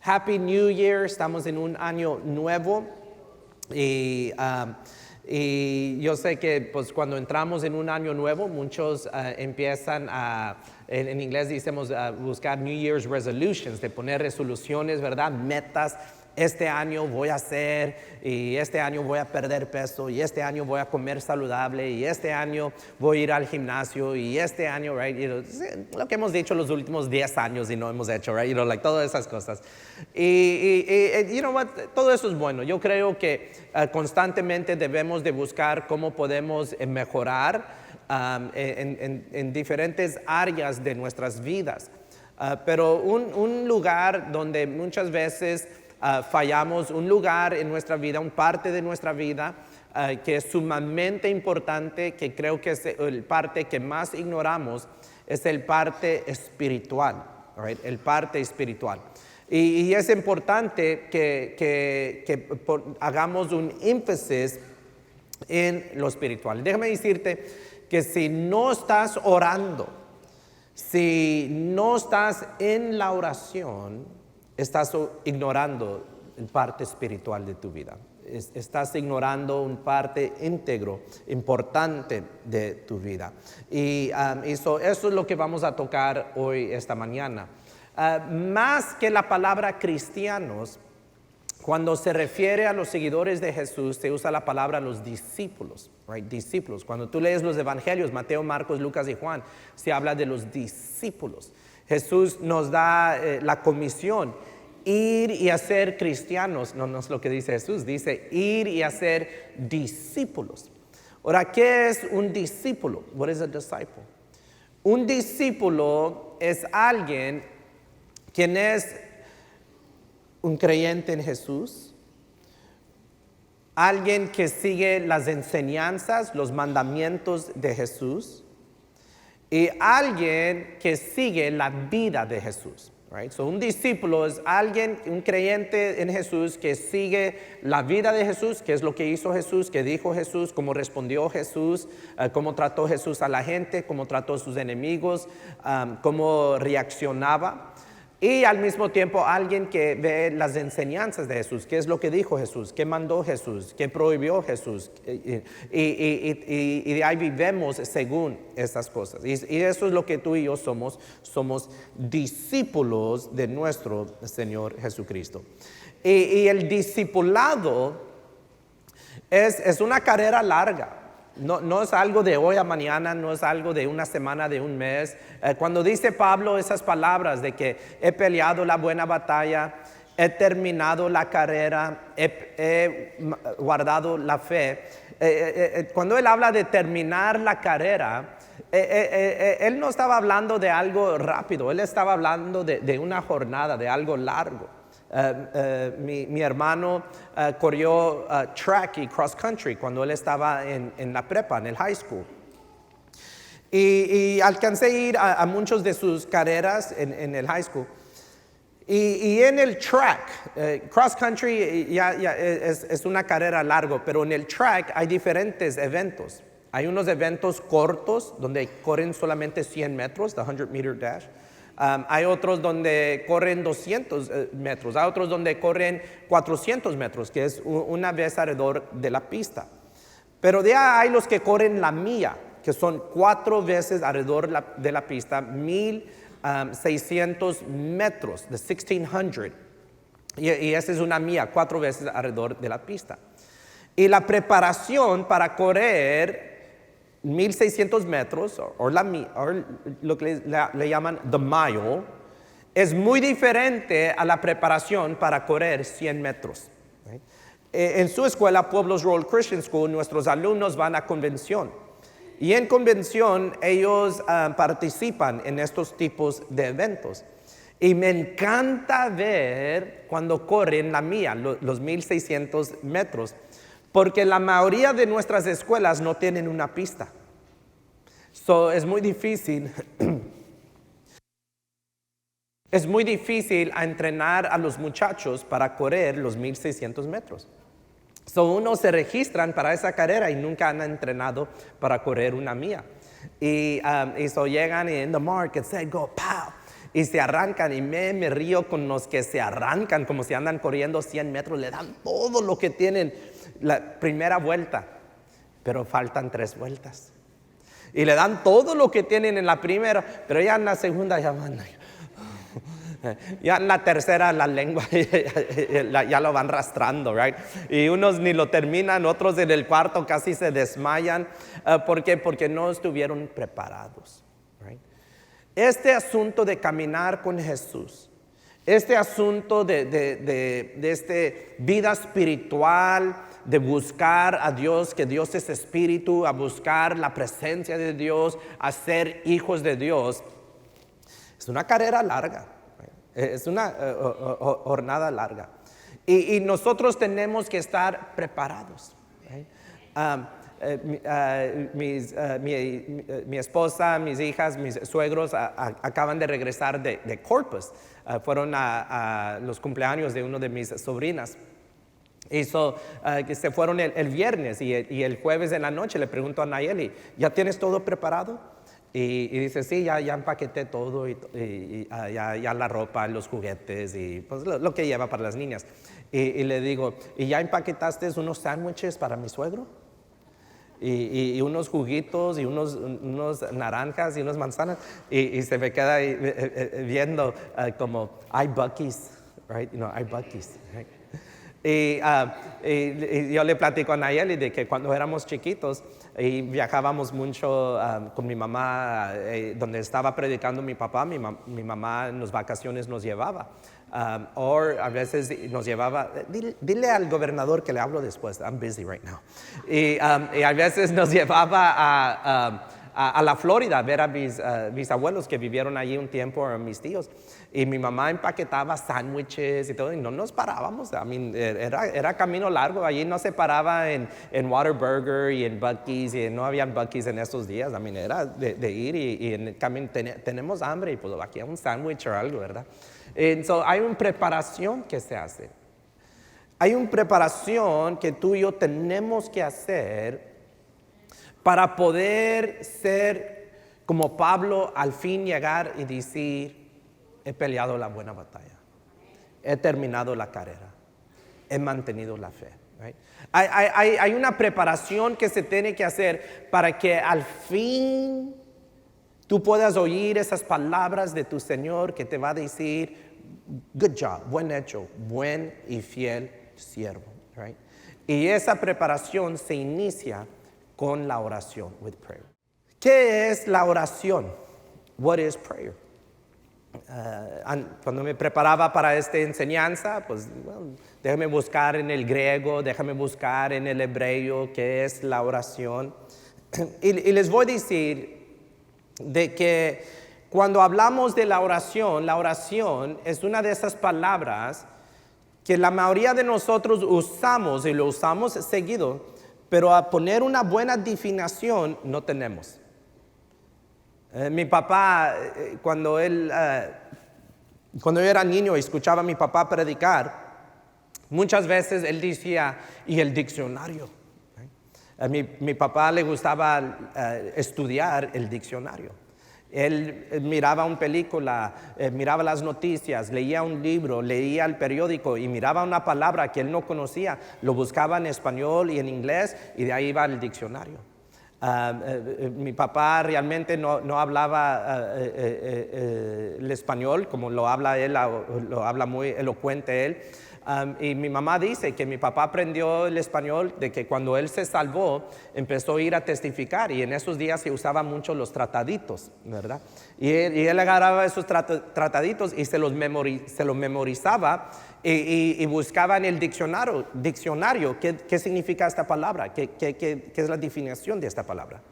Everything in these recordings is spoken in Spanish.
Happy New Year, estamos en un año nuevo y yo sé que pues, cuando entramos en un año nuevo, muchos empiezan en inglés decimos buscar New Year's resolutions, de poner resoluciones, ¿verdad? Metas. Este año voy a hacer, y este año voy a perder peso, y este año voy a comer saludable, y este año voy a ir al gimnasio, y este año, right, lo que hemos dicho los últimos 10 años y no hemos hecho, right, like todas esas cosas. Y you know what, todo eso es bueno. Yo creo que constantemente debemos de buscar cómo podemos mejorar en diferentes áreas de nuestras vidas. Pero un lugar donde muchas veces fallamos, un lugar en nuestra vida, una parte de nuestra vida que es sumamente importante, que creo que es el parte que más ignoramos, es el parte espiritual, right? El parte espiritual. Y es importante que hagamos un énfasis en lo espiritual. Déjame decirte que si no estás orando, si no estás en la oración, estás ignorando la parte espiritual de tu vida. Estás ignorando un parte íntegro, importante de tu vida. Y eso es lo que vamos a tocar hoy, esta mañana. Más que la palabra cristianos, cuando se refiere a los seguidores de Jesús, se usa la palabra los discípulos, right? Discípulos. Cuando tú lees los evangelios, Mateo, Marcos, Lucas y Juan, se habla de los discípulos. Jesús nos da la comisión, ir y hacer cristianos. No es lo que dice Jesús, dice ir y hacer discípulos. Ahora, ¿qué es un discípulo? What is a disciple? Un discípulo es alguien quien es un creyente en Jesús, alguien que sigue las enseñanzas, los mandamientos de Jesús, y alguien que sigue la vida de Jesús. Right? So, un discípulo es alguien, un creyente en Jesús que sigue la vida de Jesús, que es lo que hizo Jesús, que dijo Jesús, cómo respondió Jesús, cómo trató Jesús a la gente, cómo trató a sus enemigos, cómo reaccionaba. Y al mismo tiempo alguien que ve las enseñanzas de Jesús, qué es lo que dijo Jesús, qué mandó Jesús, qué prohibió Jesús. Y de ahí vivemos según esas cosas. Y eso es lo que tú y yo somos discípulos de nuestro Señor Jesucristo. Y el discipulado es una carrera larga. No es algo de hoy a mañana, no es algo de una semana, de un mes. Cuando dice Pablo esas palabras de que he peleado la buena batalla, he terminado la carrera, he guardado la fe. Cuando él habla de terminar la carrera, él no estaba hablando de algo rápido, él estaba hablando de una jornada, de algo largo. Mi hermano corrió track y cross country cuando él estaba en la prepa, en el high school. Y alcancé a ir a muchas de sus carreras en el high school. Y en el track, cross country ya es una carrera larga, pero en el track hay diferentes eventos. Hay unos eventos cortos donde corren solamente 100 metros, the 100 meter dash. Hay otros donde corren 200 metros, hay otros donde corren 400 metros, que es una vez alrededor de la pista. Pero de ahí hay los que corren la milla, que son 4 veces alrededor de la pista, 1600 metros, de 1600. Y esa es una milla, 4 veces alrededor de la pista. Y la preparación para correr 1600 metros, o lo que le llaman the mile, es muy diferente a la preparación para correr 100 metros. Right? En su escuela, Pueblos Road Christian School, nuestros alumnos van a convención. Y en convención ellos participan en estos tipos de eventos. Y me encanta ver cuando corren la milla, los 1600 metros. Porque la mayoría de nuestras escuelas no tienen una pista. So, es muy difícil entrenar a los muchachos para correr los 1600 metros. So, unos se registran para esa carrera y nunca han entrenado para correr una milla. Y so llegan en the mark and say, go, pow. y se arrancan, y me río con los que se arrancan como si andan corriendo 100 metros, le dan todo lo que tienen la primera vuelta, pero faltan 3 vueltas. Y le dan todo lo que tienen en la primera, pero ya en la segunda ya van. Ya en la tercera la lengua ya lo van arrastrando, right? Y unos ni lo terminan, otros en el cuarto casi se desmayan. ¿Por qué? Porque no estuvieron preparados, right? Este asunto de caminar con Jesús, este asunto de este vida espiritual, de buscar a Dios, que Dios es espíritu, a buscar la presencia de Dios, a ser hijos de Dios, es una carrera larga. Es una jornada larga. Y nosotros tenemos que estar preparados. Mi esposa, mis hijas, mis suegros acaban de regresar de Corpus. Fueron a los cumpleaños de uno de mis sobrinas. Que se fueron el viernes y el jueves en la noche le pregunto a Nayeli, ¿ya tienes todo preparado? Y dice, sí, ya empaqueté todo, ya la ropa, los juguetes y pues lo que lleva para las niñas. Y le digo, ¿y ya empaquetaste unos sándwiches para mi suegro? Y unos juguitos y unos naranjas y unas manzanas. Y se me queda viendo como, hay Buc-ee's, right? Hay Buc-ee's, right? Y yo le platico a Nayeli de que cuando éramos chiquitos y viajábamos mucho con mi mamá, donde estaba predicando mi papá, mi mamá en las vacaciones nos llevaba. O a veces nos llevaba, dile al gobernador que le hablo después, I'm busy right now. Y a veces nos llevaba a la Florida a ver a mis abuelos que vivieron allí un tiempo, o a mis tíos. Y mi mamá empaquetaba sándwiches y todo, y no nos parábamos. Era camino largo. Allí no se paraba en Whataburger y en Buc-ee's, y no habían Buc-ee's en esos días. Era de ir y en el camino tenemos hambre, y pues aquí hay un sándwich o algo, ¿verdad? Entonces, hay una preparación que se hace. Hay una preparación que tú y yo tenemos que hacer para poder ser como Pablo, al fin llegar y decir, he peleado la buena batalla, he terminado la carrera, he mantenido la fe. Right? Hay una preparación que se tiene que hacer para que al fin tú puedas oír esas palabras de tu Señor que te va a decir, good job, buen hecho, buen y fiel siervo. Right? Y esa preparación se inicia con la oración, with prayer. ¿Qué es la oración? What is prayer? Cuando me preparaba para esta enseñanza, pues déjame buscar en el griego, déjame buscar en el hebreo qué es la oración. Y les voy a decir de que cuando hablamos de la oración es una de esas palabras que la mayoría de nosotros usamos y lo usamos seguido, pero a poner una buena definición no tenemos. Mi papá, cuando yo era niño y escuchaba a mi papá predicar, muchas veces él decía, ¿y el diccionario? A mi papá le gustaba estudiar el diccionario. Él miraba una película, miraba las noticias, leía un libro, leía el periódico y miraba una palabra que él no conocía, lo buscaba en español y en inglés y de ahí iba el diccionario. Mi papá realmente no hablaba el español como lo habla él, lo habla muy elocuente él. Y mi mamá dice que mi papá aprendió el español de que cuando él se salvó empezó a ir a testificar, y en esos días se usaban mucho los trataditos, ¿verdad? Y él agarraba esos trataditos y se los memorizaba y buscaba en el diccionario qué significa esta palabra, qué es la definición de esta palabra.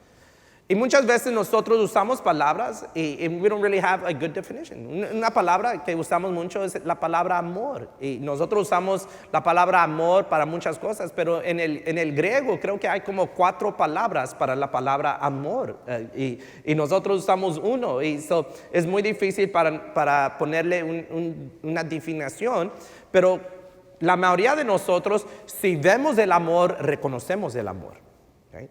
Y muchas veces nosotros usamos palabras y we don't really have a good definition. Una palabra que usamos mucho es la palabra amor. Y nosotros usamos la palabra amor para muchas cosas, pero en el griego creo que hay como 4 palabras para la palabra amor. Y nosotros usamos uno. Y es muy difícil para ponerle una definición, pero la mayoría de nosotros, si vemos el amor, reconocemos el amor. Right?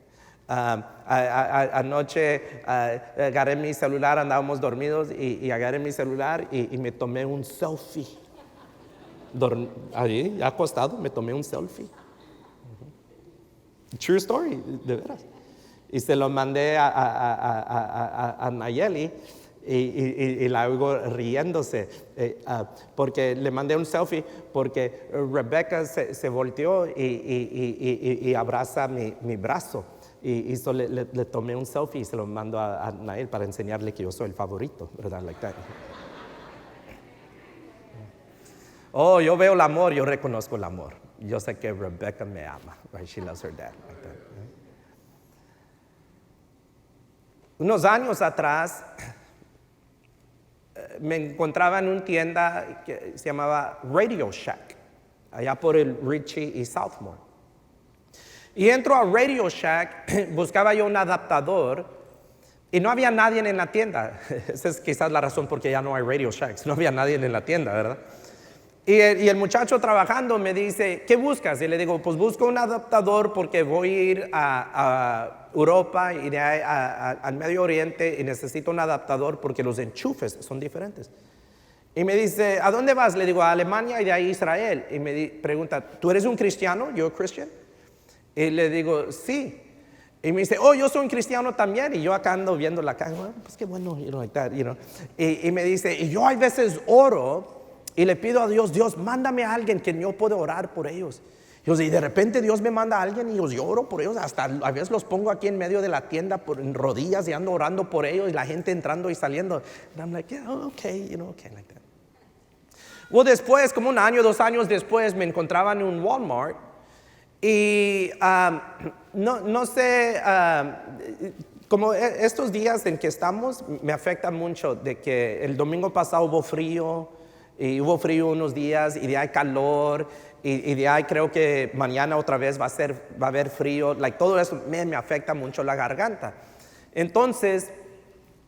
Anoche agarré mi celular, andábamos dormidos y agarré mi celular y me tomé un selfie. Ahí, acostado, me tomé un selfie. True story, de veras. Y se lo mandé a Nayeli y la oigo riéndose. Porque le mandé un selfie porque Rebecca se volteó y abraza mi brazo. Y le tomé un selfie y se lo mando a Nael para enseñarle que yo soy el favorito, ¿verdad? Like that. Oh, yo veo el amor, yo reconozco el amor. Yo sé que Rebecca me ama, right? She loves her dad, like that, right? Unos años atrás me encontraba en una tienda que se llamaba Radio Shack, allá por el Ritchie y Southmore. Y entro a Radio Shack, buscaba yo un adaptador y no había nadie en la tienda. Esa es quizás la razón por qué ya no hay Radio Shacks. No había nadie en la tienda, ¿verdad? Y el muchacho trabajando me dice, ¿qué buscas? Y le digo, pues busco un adaptador porque voy a ir a Europa y de ahí al Medio Oriente y necesito un adaptador porque los enchufes son diferentes. Y me dice, ¿a dónde vas? Le digo, a Alemania y de ahí a Israel. Y me pregunta, ¿tú eres un cristiano? ¿Yo Christian? Y le digo, sí. Y me dice, oh, yo soy un cristiano también. Y yo acá ando viendo la cara, pues qué bueno, like that, Y me dice, y yo a veces oro y le pido a Dios, Dios, mándame a alguien que yo pueda orar por ellos. Y de repente Dios me manda a alguien y yo oro por ellos. Hasta a veces los pongo aquí en medio de la tienda en rodillas y ando orando por ellos y la gente entrando y saliendo. And I'm like, yeah, okay, okay, like that. Well, después, como un año, 2 años después, me encontraba en un Walmart y no sé, como estos días en que estamos, me afecta mucho de que el domingo pasado hubo frío. Y hubo frío unos días y de ahí calor y de ahí creo que mañana otra vez va a haber frío. Todo eso me afecta mucho la garganta. Entonces,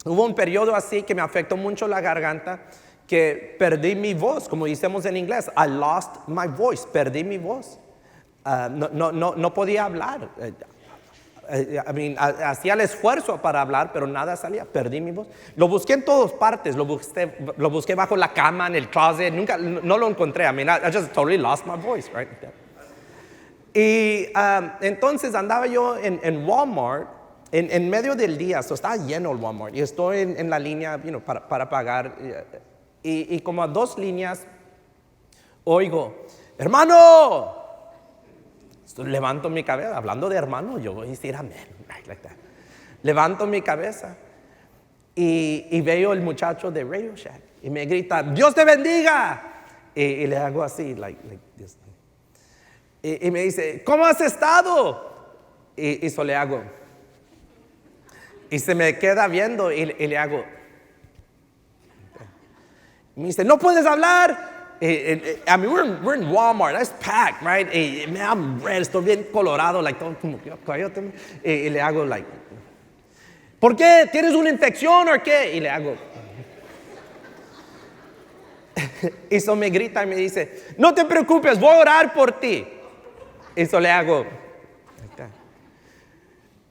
hubo un periodo así que me afectó mucho la garganta que perdí mi voz, como decimos en inglés. I lost my voice, perdí mi voz. No podía hablar. Hacía el esfuerzo para hablar, pero nada salía, perdí mi voz. Lo busqué en todas partes, lo busqué bajo la cama, en el closet, no lo encontré. I just totally lost my voice, right? Y entonces andaba yo en Walmart, en medio del día, estaba lleno el Walmart, y estoy en la línea para pagar, y como a 2 líneas, oigo, hermano. Levanto mi cabeza, hablando de hermano, yo voy a decir amén, like that. Levanto mi cabeza y veo el muchacho de Radio Shack y me grita, Dios te bendiga. Y le hago así, like this. Y me dice, ¿cómo has estado? Y eso le hago. Y se me queda viendo y le hago. Y me dice, ¿no puedes hablar? We're in Walmart, that's packed, right? I'm red, estoy bien colorado, todo como cállate. Y le hago, ¿por qué? ¿Tienes una infección o qué? Y le hago. Y eso me grita y me dice, no te preocupes, voy a orar por ti. Y eso le hago.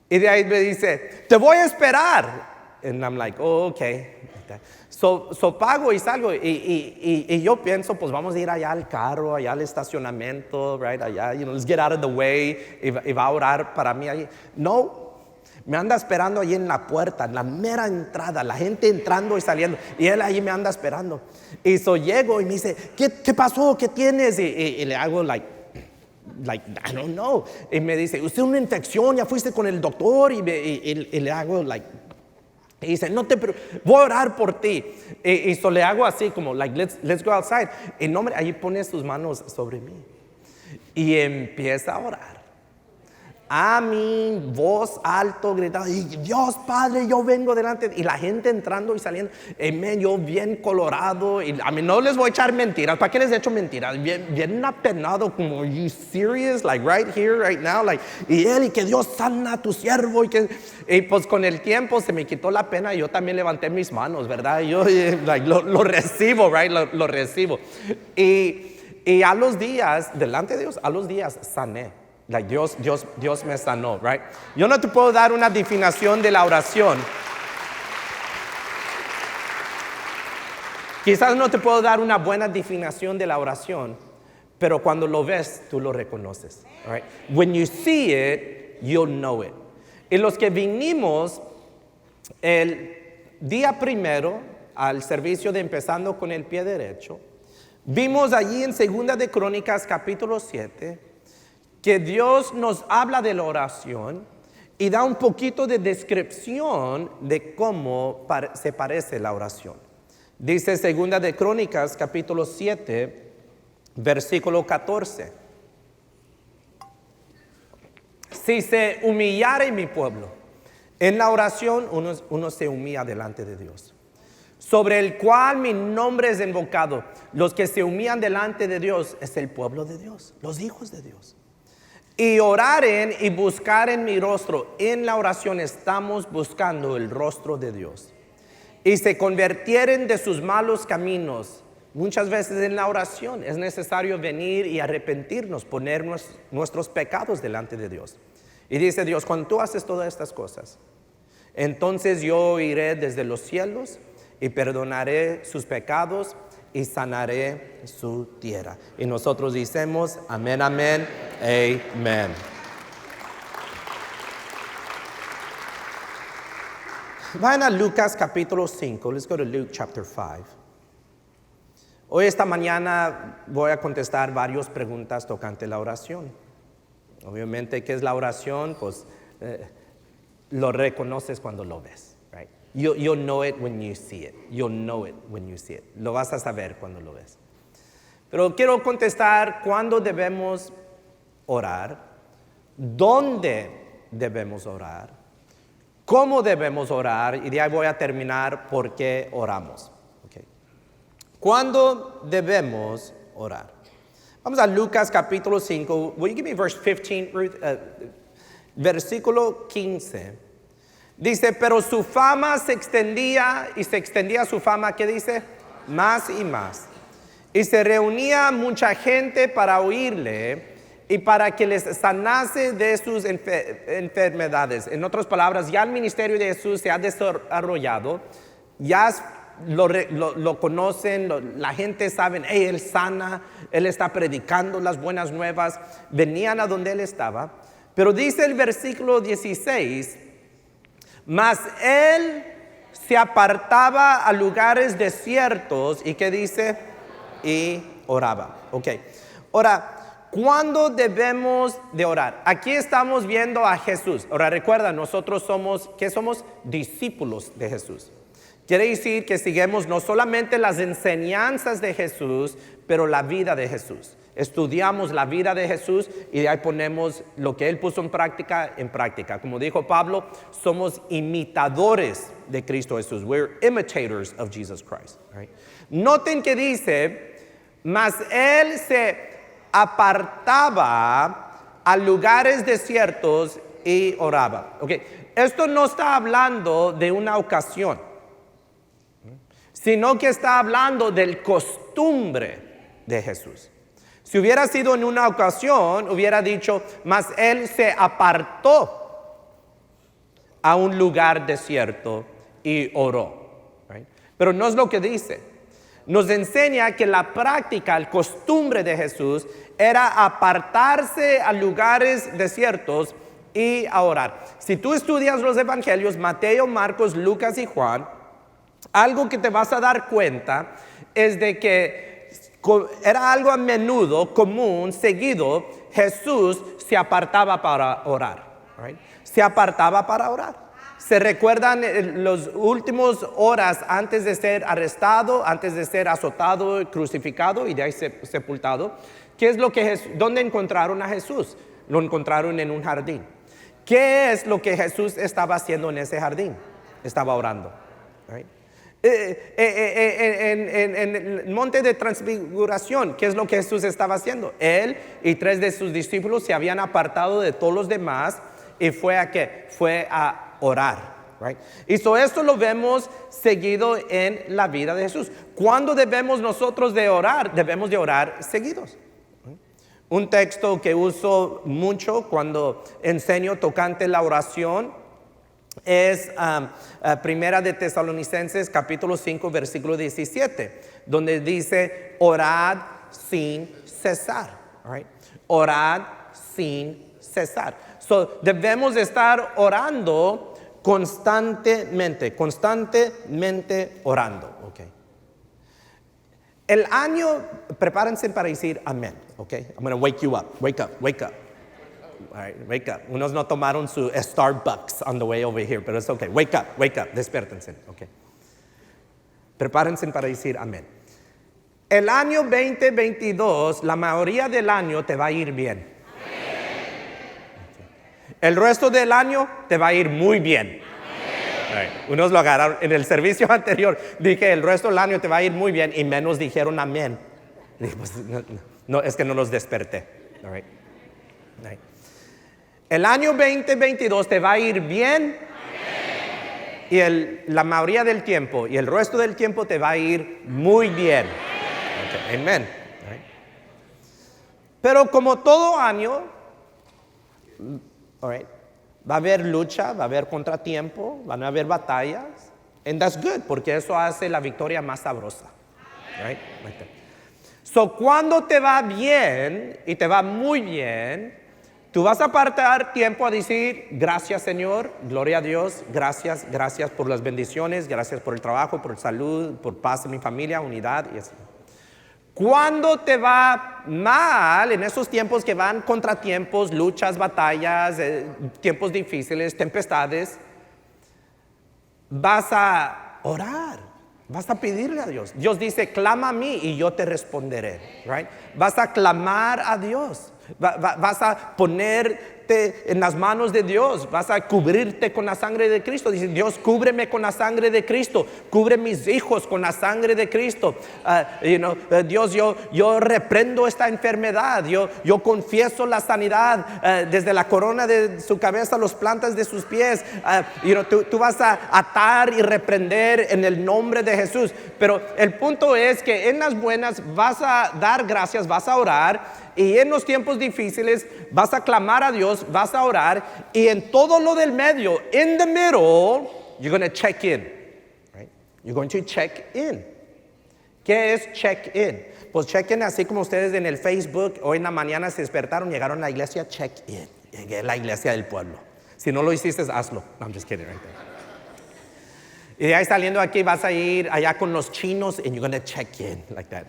Y de ahí me dice, te voy a esperar. And I'm like, oh, okay. So pago y salgo y yo pienso, pues vamos a ir allá al carro, allá al estacionamiento, right, allá, let's get out of the way, y va a orar para mí allí. No, me anda esperando allí en la puerta, en la mera entrada, la gente entrando y saliendo, y él allí me anda esperando. Y llego y me dice, ¿qué pasó? ¿Qué tienes? Y le hago like, I don't know. Y me dice, ¿usted una infección? ¿Ya fuiste con el doctor? Y le hago y dice, no te preocupes, voy a orar por ti. Y le hago así como, let's go outside. Y hombre, allí pone sus manos sobre mí. Y empieza a orar. A mi voz alto gritando, y Dios Padre, yo vengo delante. Y la gente entrando y saliendo. Yo bien colorado. Y a mí no les voy a echar mentiras. ¿Para qué les he hecho mentiras? Bien apenado, como, are you serious? Right here, right now. Y que Dios sana a tu siervo. Y pues con el tiempo se me quitó la pena. Y yo también levanté mis manos, ¿verdad? Y yo lo recibo, right? Lo recibo. Y a los días, delante de Dios, a los días sané. Like Dios me sanó, right? Yo no te puedo dar una definición de la oración. Quizás no te puedo dar una buena definición de la oración, pero cuando lo ves, tú lo reconoces. Right? When you see it, you'll know it. Y los que vinimos el día primero al servicio de Empezando con el Pie Derecho, vimos allí en 2 de Crónicas capítulo 7 que Dios nos habla de la oración y da un poquito de descripción de cómo se parece la oración. Dice 2 de Crónicas capítulo 7, versículo 14. Si se humillare mi pueblo, en la oración uno se humilla delante de Dios, sobre el cual mi nombre es invocado. Los que se humillan delante de Dios es el pueblo de Dios, los hijos de Dios. Y oraren y buscaren mi rostro. En la oración estamos buscando el rostro de Dios. Y se convirtieren de sus malos caminos. Muchas veces en la oración es necesario venir y arrepentirnos, poner nuestros pecados delante de Dios. Y dice Dios, cuando tú haces todas estas cosas, entonces yo iré desde los cielos y perdonaré sus pecados y sanaré su tierra. Y nosotros decimos, amén, amén, amén. Vayan a Lucas capítulo 5. Let's go to Luke chapter 5. Hoy esta mañana voy a contestar varias preguntas tocante la oración. Obviamente, ¿qué es la oración? Pues lo reconoces cuando lo ves. Right? You'll know it when you see it. You'll know it when you see it. Lo vas a saber cuando lo ves. Pero quiero contestar cuándo debemos orar, dónde debemos orar, cómo debemos orar, y de ahí voy a terminar por qué oramos. Okay. ¿Cuándo debemos orar? Vamos a Lucas capítulo 5. Will you give me verse 15, Ruth? Versículo 15. Dice, pero su fama se extendía su fama, ¿qué dice? Más y más. Y se reunía mucha gente para oírle y para que les sanase de sus enfermedades. En otras palabras, ya el ministerio de Jesús se ha desarrollado, ya lo conocen, la gente sabe, hey, Él sana, Él está predicando las buenas nuevas, venían a donde Él estaba. Pero dice el versículo 16, mas Él se apartaba a lugares desiertos, ¿y qué dice? Y oraba. Ok, ahora, ¿cuándo debemos de orar? Aquí estamos viendo a Jesús. Ahora recuerda, nosotros somos, ¿qué somos? Discípulos de Jesús. Quiere decir que seguimos no solamente las enseñanzas de Jesús, pero la vida de Jesús. Estudiamos la vida de Jesús y de ahí ponemos lo que Él puso en práctica. Como dijo Pablo, somos imitadores de Cristo Jesús. We're imitators of Jesus Christ. Right? Noten que dice, mas Él se apartaba a lugares desiertos y oraba. Okay. Esto no está hablando de una ocasión, sino que está hablando del costumbre de Jesús. Si hubiera sido en una ocasión, hubiera dicho, mas Él se apartó a un lugar desierto y oró. Right? Pero no es lo que dice. Nos enseña que la práctica, la costumbre de Jesús era apartarse a lugares desiertos y a orar. Si tú estudias los evangelios, Mateo, Marcos, Lucas y Juan, algo que te vas a dar cuenta es de que era algo a menudo, común, seguido, Jesús se apartaba para orar. Right? Se apartaba para orar. ¿Se recuerdan las últimas horas antes de ser arrestado, antes de ser azotado, crucificado y de ahí sepultado? ¿Qué es lo que ¿Dónde encontraron a Jesús? Lo encontraron en un jardín. ¿Qué es lo que Jesús estaba haciendo en ese jardín? Estaba orando. Right? En el monte de transfiguración, ¿qué es lo que Jesús estaba haciendo? Él y 3 de sus discípulos se habían apartado de todos los demás y fue a ¿qué? Fue a orar. Right? Y esto lo vemos seguido en la vida de Jesús. ¿Cuándo debemos nosotros de orar? Debemos de orar seguidos. Un texto que uso mucho cuando enseño tocante la oración es Primera de Tesalonicenses capítulo 5 versículo 17, donde dice orad sin cesar. All right? Orad sin cesar. So, debemos estar orando constantemente orando. Okay. El año, prepárense para decir amén. Okay? I'm going to wake you up. Wake up. All right, wake up. Unos no tomaron su Starbucks on the way over here, pero es okay. Wake up, despiértense. Okay. Prepárense para decir amén. El año 2022, la mayoría del año te va a ir bien. Okay. El resto del año te va a ir muy bien. Right. Unos lo agarraron. En el servicio anterior dije el resto del año te va a ir muy bien y menos dijeron amén. Dije, pues, no, es que no los desperté. All right. All right. El año 2022 te va a ir bien y la mayoría del tiempo y el resto del tiempo te va a ir muy bien. Okay. Amén. Right. Pero como todo año, all right, va a haber lucha, va a haber contratiempo, van a haber batallas. And that's good, porque eso hace la victoria más sabrosa. Right? Like that. So, cuando te va bien y te va muy bien, tú vas a apartar tiempo a decir, gracias Señor, gloria a Dios, gracias por las bendiciones, gracias por el trabajo, por salud, por paz en mi familia, unidad y así. Cuando te va mal, en esos tiempos que van contratiempos, luchas, batallas, tiempos difíciles, tempestades, vas a orar, vas a pedirle a Dios. Dios dice, clama a mí y yo te responderé. Right? Vas a clamar a Dios. Vas a ponerte en las manos de Dios, vas a cubrirte con la sangre de Cristo. Dice Dios, cúbreme con la sangre de Cristo, cubre mis hijos con la sangre de Cristo. Dios, yo reprendo esta enfermedad, yo confieso la sanidad desde la corona de su cabeza a las plantas de sus pies. Tú vas a atar y reprender en el nombre de Jesús. Pero el punto es que en las buenas vas a dar gracias, vas a orar. Y en los tiempos difíciles vas a clamar a Dios, vas a orar. Y en todo lo del medio, in the middle, you're going to check in. Right? You're going to check in. ¿Qué es check in? Pues check in así como ustedes en el Facebook, hoy en la mañana se despertaron, llegaron a la iglesia, check in. Llegué a la iglesia del pueblo. Si no lo hiciste, hazlo. No, I'm just kidding right there. Y de ahí saliendo aquí vas a ir allá con los chinos and you're going to check in like that.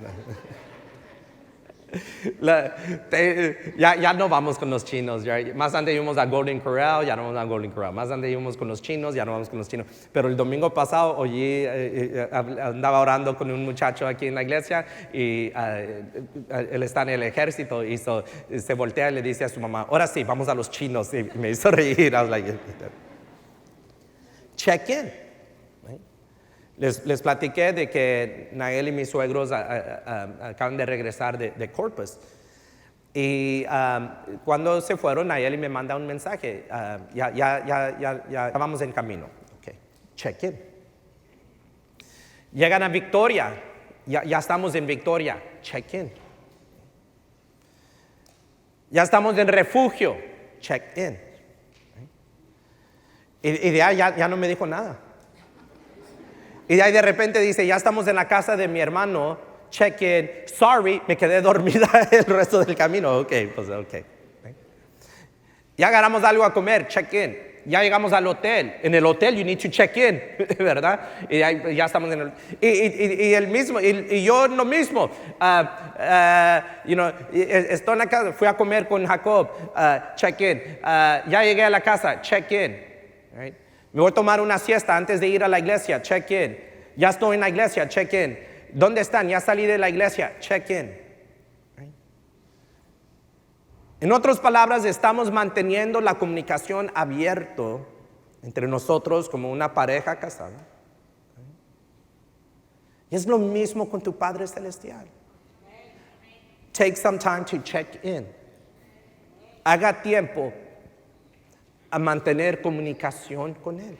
Ya no vamos con los chinos. Más antes íbamos a Golden Corral, ya no vamos a Golden Corral. Más antes íbamos con los chinos, ya no vamos con los chinos. Pero el domingo pasado andaba orando con un muchacho aquí en la iglesia y él está en el ejército y se voltea y le dice a su mamá, ahora sí, vamos a los chinos. Y me hizo reír. I was like, check in. Les platiqué de que Nael y mis suegros acaban de regresar de Corpus. Y cuando se fueron, Nael me manda un mensaje. Ya vamos en camino. Okay. Check in. Llegan a Victoria. Ya estamos en Victoria. Check in. Ya estamos en refugio. Check in. Y de ahí ya no me dijo nada. Y de ahí de repente dice, ya estamos en la casa de mi hermano, check in, sorry, me quedé dormida el resto del camino. Ok, pues ok. Ya agarramos algo a comer, check in. Ya llegamos al hotel. En el hotel you need to check in, ¿verdad? Y ya estamos en el... Y el mismo, y yo lo mismo. Estoy en la casa, fui a comer con Jacob, check in. Ya llegué a la casa, check in. Right? Me voy a tomar una siesta antes de ir a la iglesia, check in. Ya estoy en la iglesia, check in. ¿Dónde están? Ya salí de la iglesia, check in. Right? En otras palabras, estamos manteniendo la comunicación abierta entre nosotros como una pareja casada. Right? Y es lo mismo con tu Padre Celestial. Take some time to check in. Haga tiempo a mantener comunicación con Él.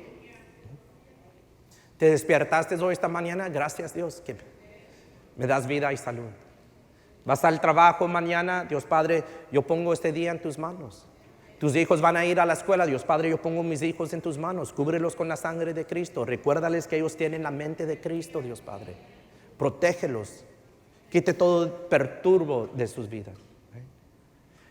Te despertaste hoy esta mañana, gracias Dios que me das vida y salud. Vas al trabajo mañana, Dios Padre, yo pongo este día en tus manos. Tus hijos van a ir a la escuela, Dios Padre, yo pongo mis hijos en tus manos. Cúbrelos con la sangre de Cristo. Recuérdales que ellos tienen la mente de Cristo, Dios Padre. Protégelos. Quite todo perturbo de sus vidas.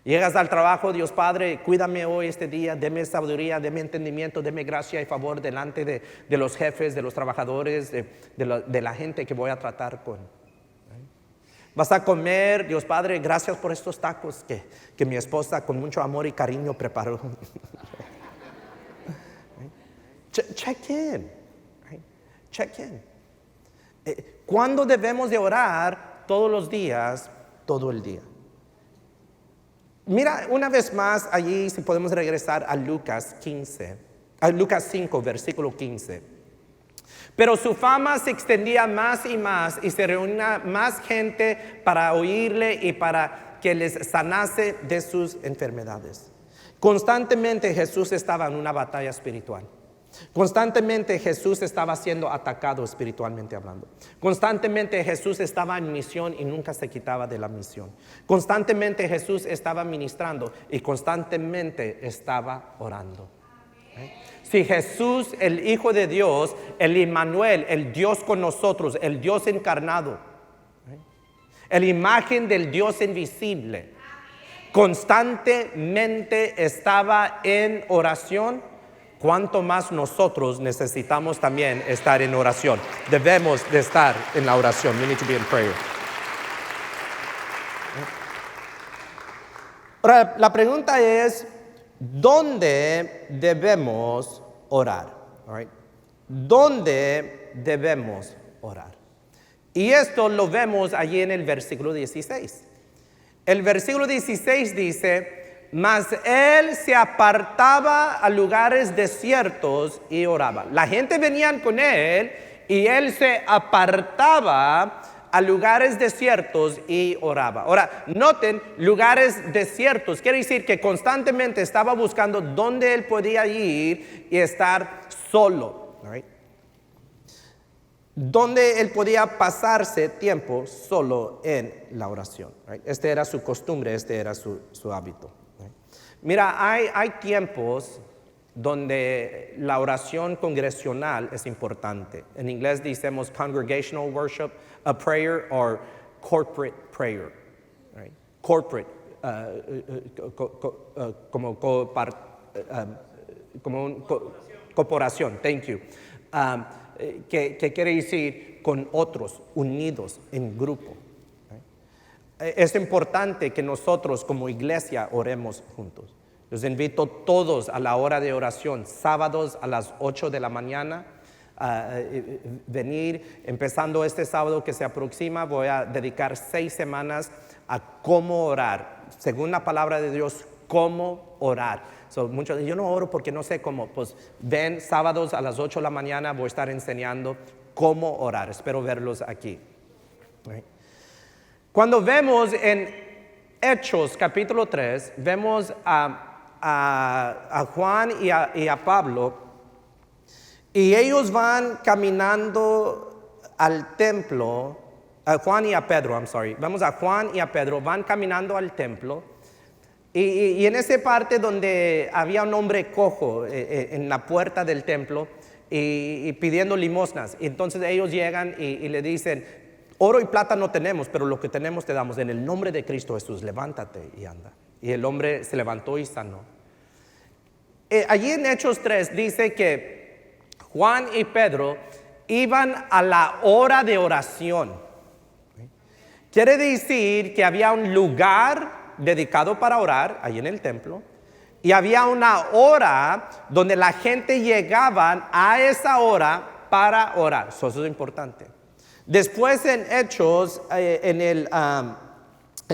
Llegas al trabajo, Dios Padre, cuídame hoy este día, deme sabiduría, deme entendimiento, deme gracia y favor delante de los jefes, de los trabajadores, de la gente que voy a tratar con. Vas a comer, Dios Padre, gracias por estos tacos que mi esposa con mucho amor y cariño preparó. Check in. Check in. ¿Cuándo debemos de orar? Todos los días, todo el día. Mira una vez más allí si podemos regresar a Lucas 5, versículo 15. Pero su fama se extendía más y más y se reunía más gente para oírle y para que les sanase de sus enfermedades. Constantemente Jesús estaba en una batalla espiritual. Constantemente Jesús estaba siendo atacado espiritualmente hablando. Constantemente Jesús estaba en misión y nunca se quitaba de la misión. Constantemente Jesús estaba ministrando y constantemente estaba orando. Si Jesús, el Hijo de Dios, el Emmanuel, el Dios con nosotros, el Dios encarnado, la imagen del Dios invisible, constantemente estaba en oración, cuánto más nosotros necesitamos también estar en oración. Debemos de estar en la oración. We need to be in prayer. Ahora, la pregunta es, ¿dónde debemos orar? All right. ¿Dónde debemos orar? Y esto lo vemos allí en el versículo 16. El versículo 16 dice, mas él se apartaba a lugares desiertos y oraba. La gente venía con él y él se apartaba a lugares desiertos y oraba. Ahora, noten, lugares desiertos. Quiere decir que constantemente estaba buscando dónde él podía ir y estar solo. Right? Donde él podía pasarse tiempo solo en la oración. Right? Este era su costumbre, este era su hábito. Right? Mira, hay tiempos donde la oración congregacional es importante. En inglés decimos congregational worship, a prayer or corporate prayer. Right? Corporate, como corporación, thank you. Que quiere decir con otros, unidos en grupo. Right? Es importante que nosotros como iglesia oremos juntos. Los invito todos a la hora de oración, sábados a las 8 de la mañana, venir. Empezando este sábado que se aproxima, voy a dedicar 6 semanas a cómo orar. Según la palabra de Dios, cómo orar. Muchos dicen, yo no oro porque no sé cómo. Pues ven, sábados a las 8 de la mañana voy a estar enseñando cómo orar. Espero verlos aquí. Right. Cuando vemos en Hechos capítulo 3, vemos a Juan y a Pablo, y ellos van caminando al templo, a Juan y a Pedro, vamos a Juan y a Pedro, van caminando al templo, y en esa parte donde había un hombre cojo en la puerta del templo, y pidiendo limosnas, y entonces ellos llegan y le dicen, oro y plata no tenemos, pero lo que tenemos te damos, en el nombre de Cristo Jesús, levántate y anda. Y el hombre se levantó y sanó. Allí en Hechos 3 dice que Juan y Pedro iban a la hora de oración. Quiere decir que había un lugar dedicado para orar, ahí en el templo, y había una hora donde la gente llegaba a esa hora para orar. Eso es importante. Después en Hechos, en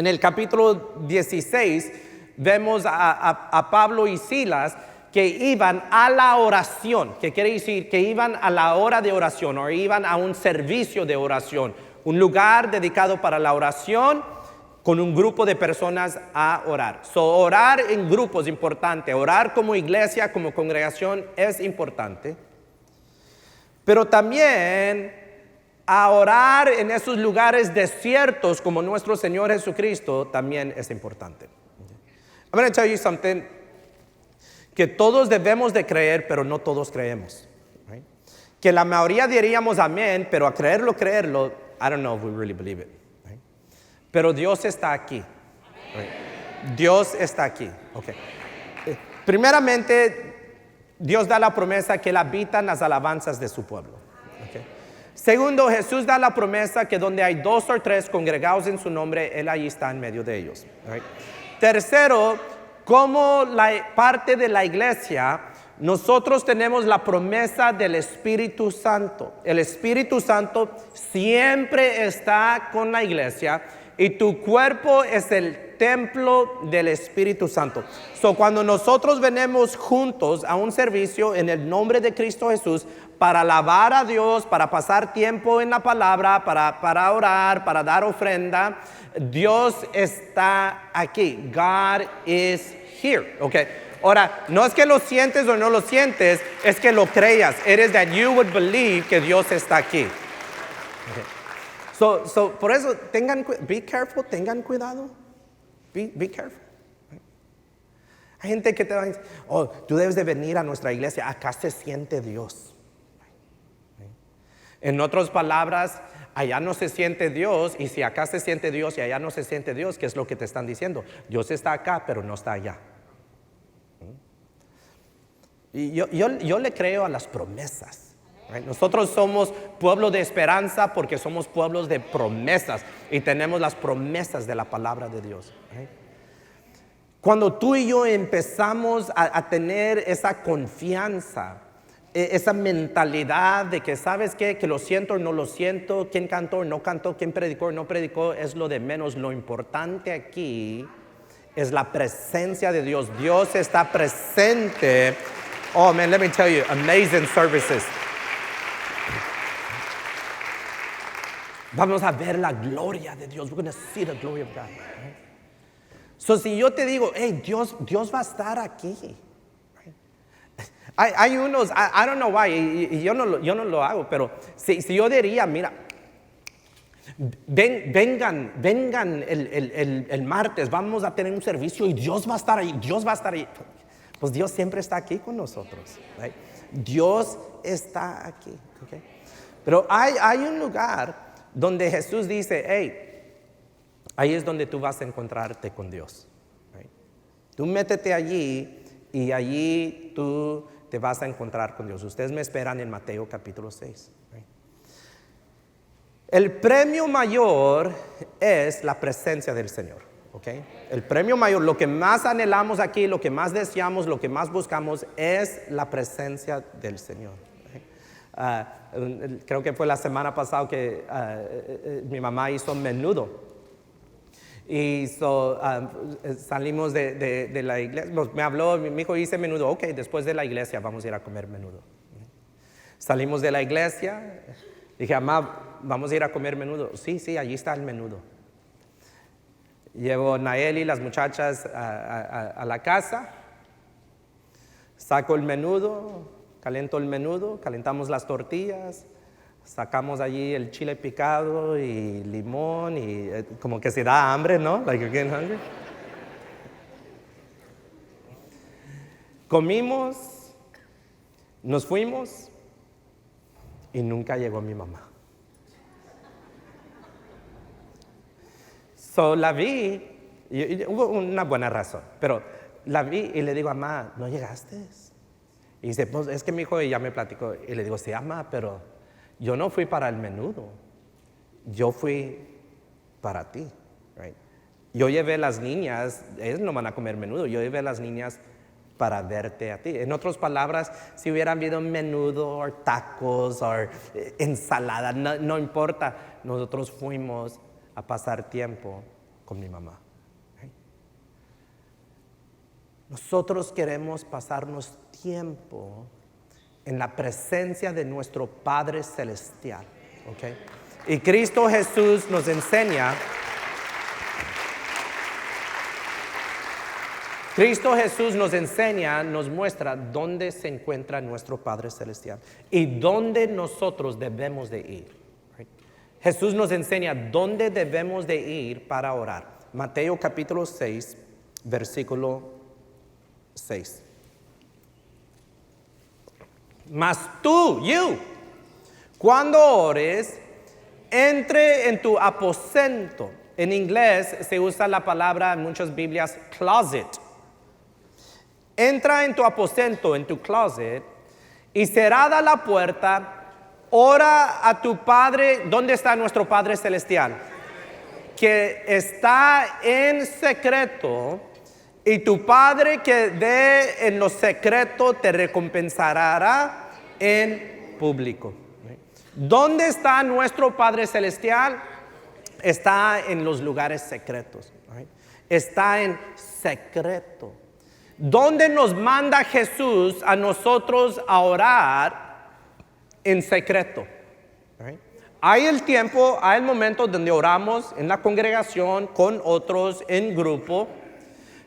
el capítulo 16, vemos a Pablo y Silas que iban a la oración, que quiere decir que iban a la hora de oración o iban a un servicio de oración, un lugar dedicado para la oración con un grupo de personas a orar. Orar en grupo es importante, orar como iglesia, como congregación es importante, pero también a orar en esos lugares desiertos como nuestro Señor Jesucristo también es importante. I'm going to tell you something que todos debemos de creer, pero no todos creemos. Right? Que la mayoría diríamos amén, pero a creerlo, I don't know if we really believe it. Right? Pero Dios está aquí. Right? Dios está aquí. Okay. Primeramente, Dios da la promesa que Él habita en las alabanzas de su pueblo. Okay. Segundo, Jesús da la promesa que donde hay 2 o 3 congregados en su nombre, Él ahí está en medio de ellos. Right? Tercero, como parte de la iglesia, nosotros tenemos la promesa del Espíritu Santo. El Espíritu Santo siempre está con la iglesia y tu cuerpo es el templo del Espíritu Santo. So, cuando nosotros venimos juntos a un servicio en el nombre de Cristo Jesús para alabar a Dios, para pasar tiempo en la palabra, para orar, para dar ofrenda, Dios está aquí. God is here. Okay. Ahora, no es que lo sientes o no lo sientes, es que lo creas. It is that you would believe que Dios está aquí. Okay. So, por eso, be careful, tengan cuidado. Be careful. Hay gente que te va a decir, oh, tú debes de venir a nuestra iglesia, acá se siente Dios. En otras palabras, allá no se siente Dios, y si acá se siente Dios y allá no se siente Dios, ¿qué es lo que te están diciendo? Dios está acá, pero no está allá. Y yo le creo a las promesas. Right? Nosotros somos pueblo de esperanza porque somos pueblos de promesas y tenemos las promesas de la palabra de Dios. Right? Cuando tú y yo empezamos a tener esa confianza, esa mentalidad de que sabes qué, que lo siento o no lo siento, quién cantó o no cantó, quién predicó o no predicó, es lo de menos. Lo importante aquí es la presencia de Dios. Dios está presente. Oh man, let me tell you, amazing services. Vamos a ver la gloria de Dios. We're going to see the glory of God. Right? So, si yo te digo, hey, Dios va a estar aquí. Right? Hay unos, I don't know why, y yo no lo hago, pero si yo diría, mira, vengan el martes, vamos a tener un servicio y Dios va a estar ahí. Pues Dios siempre está aquí con nosotros. Right? Dios está aquí. Okay? Pero hay un lugar donde Jesús dice, hey, ahí es donde tú vas a encontrarte con Dios. Right? Tú métete allí y allí tú te vas a encontrar con Dios. Ustedes me esperan en Mateo capítulo 6. Right? El premio mayor es la presencia del Señor. Okay? El premio mayor, lo que más anhelamos aquí, lo que más deseamos, lo que más buscamos es la presencia del Señor. Creo que fue la semana pasada que mi mamá hizo menudo y salimos de la iglesia. Me habló, mi hijo, hice menudo. Ok, después de la iglesia vamos a ir a comer menudo. Salimos de la iglesia, dije, mamá, vamos a ir a comer menudo. Sí, allí está el menudo. Llevo a Naeli y las muchachas a la casa, saco el menudo, calento el menudo, calentamos las tortillas, sacamos allí el chile picado y limón y como que se da hambre, ¿no? Like you're getting hungry. Comimos, nos fuimos y nunca llegó mi mamá. So la vi, y hubo una buena razón, pero la vi y le digo, mamá, ¿no llegaste? Y dice, pues es que mi hijo ya me platicó. Y le digo, sí, mamá, pero yo no fui para el menudo. Yo fui para ti. Right? Yo llevé a las niñas, ellas no van a comer menudo, yo llevé a las niñas para verte a ti. En otras palabras, si hubieran habido menudo o tacos o ensalada, no importa, nosotros fuimos a pasar tiempo con mi mamá. Right? Nosotros queremos pasarnos tiempo en la presencia de nuestro Padre Celestial. Okay? Y Cristo Jesús nos enseña, nos muestra dónde se encuentra nuestro Padre Celestial y dónde nosotros debemos de ir. Jesús nos enseña dónde debemos de ir para orar. Mateo capítulo 6, versículo 6. Mas tú, cuando ores, entre en tu aposento. En inglés se usa la palabra en muchas Biblias closet. Entra en tu aposento, en tu closet, y cerrada la puerta, ora a tu Padre. ¿Dónde está nuestro Padre Celestial? Que está en secreto, y tu Padre que ve en lo secreto te recompensará en público. ¿Dónde está nuestro Padre Celestial? Está en los lugares secretos. Está en secreto. ¿Dónde nos manda Jesús a nosotros a orar? En secreto. Hay el tiempo, hay el momento donde oramos en la congregación, con otros, en grupo,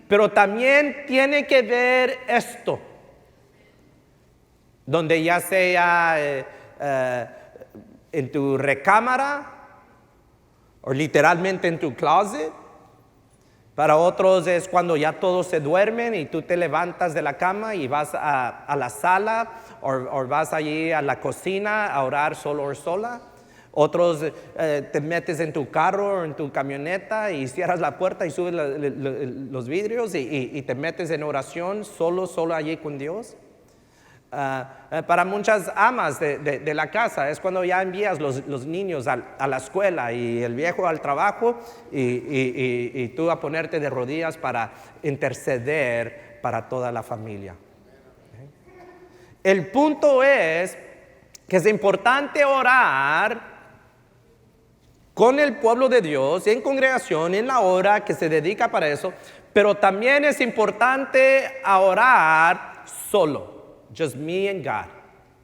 pero también tiene que ver esto, donde ya sea en tu recámara o literalmente en tu closet. Para otros es cuando ya todos se duermen y tú te levantas de la cama y vas a la sala o vas allí a la cocina a orar solo o sola. Otros te metes en tu carro o en tu camioneta y cierras la puerta y subes los vidrios y te metes en oración solo allí con Dios. Para muchas amas de la casa es cuando ya envías los niños a la escuela y el viejo al trabajo y tú a ponerte de rodillas para interceder para toda la familia. El punto es que es importante orar con el pueblo de Dios, en congregación, en la hora que se dedica para eso, pero también es importante orar solo. Just me and God.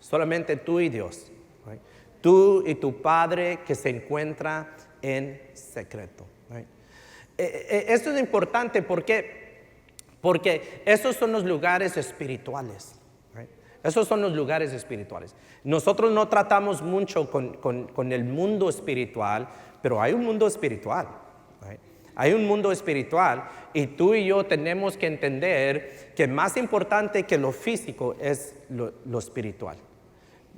Solamente tú y Dios. Right? Tú y tu Padre que se encuentra en secreto. Right? Esto es importante porque esos son los lugares espirituales. Right? Esos son los lugares espirituales. Nosotros no tratamos mucho con el mundo espiritual, pero hay un mundo espiritual. Right? Hay un mundo espiritual y tú y yo tenemos que entender que más importante que lo físico es lo espiritual.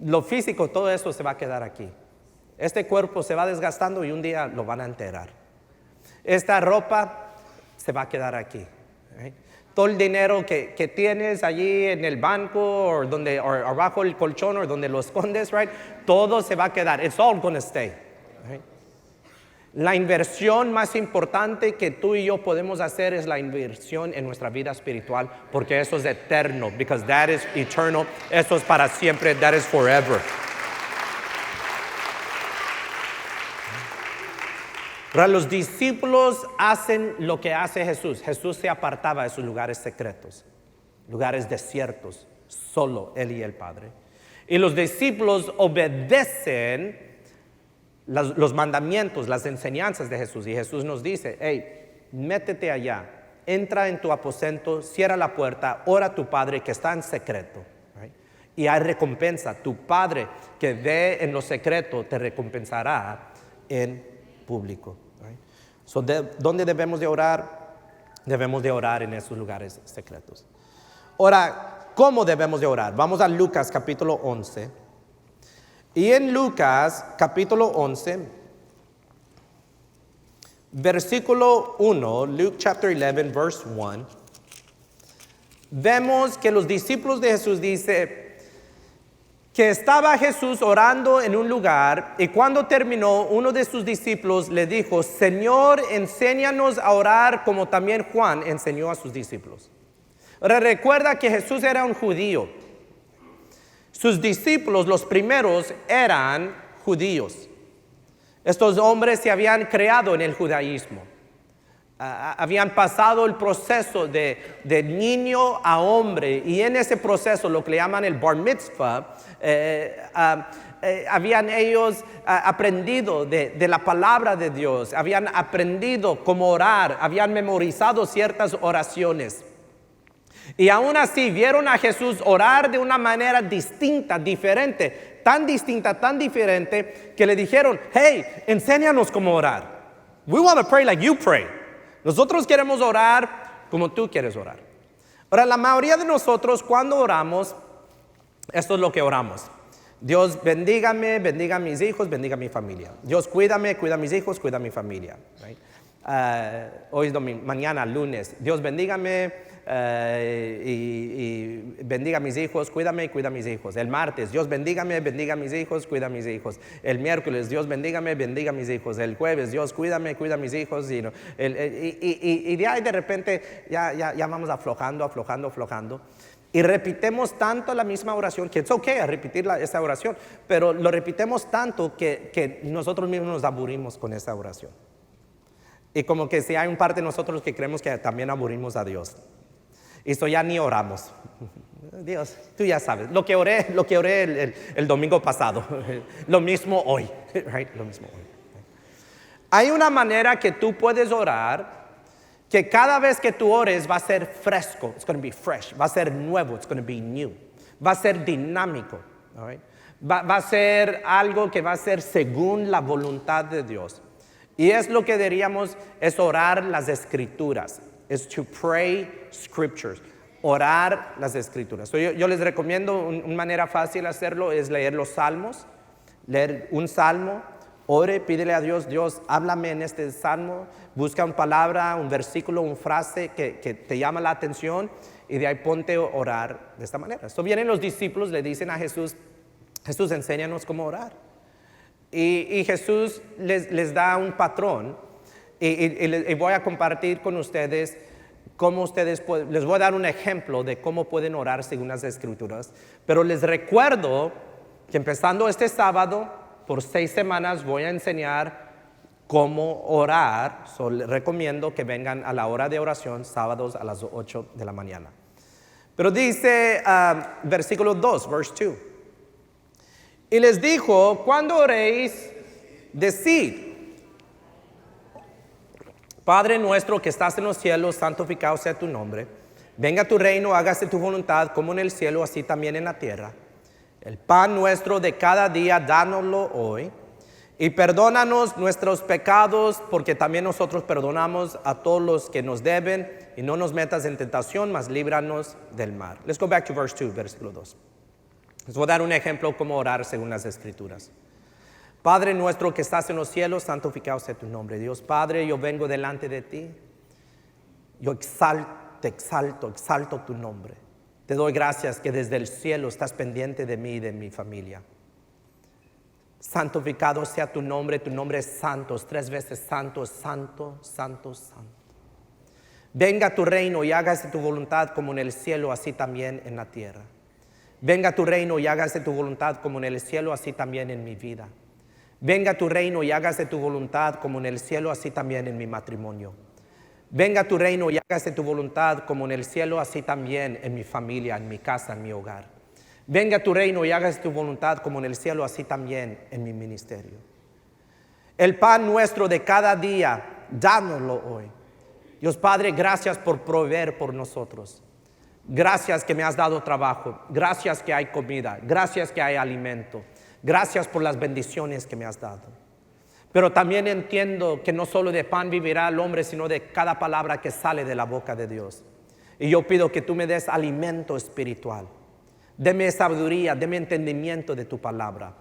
Lo físico, todo eso se va a quedar aquí. Este cuerpo se va desgastando y un día lo van a enterrar. Esta ropa se va a quedar aquí. Right? Todo el dinero que tienes allí en el banco o abajo el colchón o donde lo escondes, right? Todo se va a quedar. It's all gonna stay. Right? La inversión más importante que tú y yo podemos hacer es la inversión en nuestra vida espiritual, porque eso es eterno, because that is eternal. Eso es para siempre, that is forever. Los discípulos hacen lo que hace Jesús. Jesús se apartaba de esos lugares secretos, lugares desiertos, solo él y el Padre. Y los discípulos obedecen los mandamientos, las enseñanzas de Jesús. Y Jesús nos dice, hey, métete allá, entra en tu aposento, cierra la puerta, ora a tu Padre que está en secreto. Right? Y hay recompensa. Tu Padre que ve en lo secreto te recompensará en público. Right? So, ¿dónde debemos de orar? Debemos de orar en esos lugares secretos. Ahora, ¿cómo debemos de orar? Vamos a Lucas capítulo 11. Y en Lucas capítulo 11, versículo 1, Luke chapter 11, verse 1, vemos que los discípulos de Jesús dice que estaba Jesús orando en un lugar y cuando terminó, uno de sus discípulos le dijo, Señor, enséñanos a orar como también Juan enseñó a sus discípulos. Ahora recuerda que Jesús era un judío. Sus discípulos, los primeros, eran judíos. Estos hombres se habían creado en el judaísmo. Habían pasado el proceso de niño a hombre. Y en ese proceso, lo que le llaman el bar mitzvah, habían ellos aprendido de la palabra de Dios. Habían aprendido cómo orar. Habían memorizado ciertas oraciones. Y aún así vieron a Jesús orar de una manera distinta, diferente, tan distinta, tan diferente, que le dijeron, hey, enséñanos cómo orar. We want to pray like you pray. Nosotros queremos orar como tú quieres orar. Ahora, la mayoría de nosotros cuando oramos, esto es lo que oramos. Dios bendígame, bendiga a mis hijos, bendiga a mi familia. Dios cuídame, cuida a mis hijos, cuida a mi familia. Right? Hoy es domingo, mañana lunes. Dios bendígame y bendiga a mis hijos, cuídame y cuida a mis hijos. El martes, Dios bendígame, bendiga a mis hijos, cuida a mis hijos. El miércoles, Dios bendígame, bendiga a mis hijos. El jueves, Dios cuídame, cuida a mis hijos. Y de ahí de repente ya vamos aflojando. Y repitemos tanto la misma oración, que es ok a repetir esa oración, pero lo repitemos tanto que nosotros mismos nos aburrimos con esa oración. Y como que si hay un parte de nosotros que creemos que también aburrimos a Dios. Y esto ya ni oramos. Dios, tú ya sabes, lo que oré el domingo pasado, lo mismo hoy, right? Lo mismo hoy. Hay una manera que tú puedes orar que cada vez que tú ores va a ser fresco, it's going to be fresh, va a ser nuevo, it's going to be new, va a ser dinámico, all right? Va a ser algo que va a ser según la voluntad de Dios. Y es lo que diríamos, es orar las escrituras, es to pray scriptures, orar las escrituras. So yo les recomiendo una manera fácil de hacerlo es leer los salmos, leer un salmo. Ore, pídele a Dios, Dios, háblame en este salmo, busca una palabra, un versículo, una frase que te llama la atención y de ahí ponte a orar de esta manera. Esto vienen los discípulos, le dicen a Jesús, Jesús, enséñanos cómo orar. Y Jesús les da un patrón y voy a compartir con ustedes cómo ustedes pueden, les voy a dar un ejemplo de cómo pueden orar según las Escrituras. Pero les recuerdo que empezando este sábado, por 6 semanas voy a enseñar cómo orar. Les recomiendo que vengan a la hora de oración, sábados a las 8 de la mañana. Pero dice versículo 2, verse 2. Y les dijo, cuando oréis, decid, Padre nuestro que estás en los cielos, santificado sea tu nombre. Venga tu reino, hágase tu voluntad, como en el cielo, así también en la tierra. El pan nuestro de cada día, dánoslo hoy. Y perdónanos nuestros pecados, porque también nosotros perdonamos a todos los que nos deben. Y no nos metas en tentación, mas líbranos del mal. Let's go back to verse 2, versículo 2. Les voy a dar un ejemplo cómo orar según las Escrituras. Padre nuestro que estás en los cielos, santificado sea tu nombre. Dios Padre, yo vengo delante de ti. Yo exalto tu nombre. Te doy gracias que desde el cielo estás pendiente de mí y de mi familia. Santificado sea tu nombre es santo, 3 veces santo, santo, santo, santo. Venga tu reino y hágase tu voluntad como en el cielo, así también en la tierra. Venga tu reino y hágase tu voluntad como en el cielo, así también en mi vida. Venga tu reino y hágase tu voluntad como en el cielo, así también en mi matrimonio. Venga tu reino y hágase tu voluntad como en el cielo, así también en mi familia, en mi casa, en mi hogar. Venga tu reino y hágase tu voluntad como en el cielo, así también en mi ministerio. El pan nuestro de cada día, dánoslo hoy. Dios Padre, gracias por proveer por nosotros. Gracias que me has dado trabajo. Gracias que hay comida. Gracias que hay alimento. Gracias por las bendiciones que me has dado. Pero también entiendo que no solo de pan vivirá el hombre, sino de cada palabra que sale de la boca de Dios. Y yo pido que tú me des alimento espiritual. Deme sabiduría, deme entendimiento de tu palabra.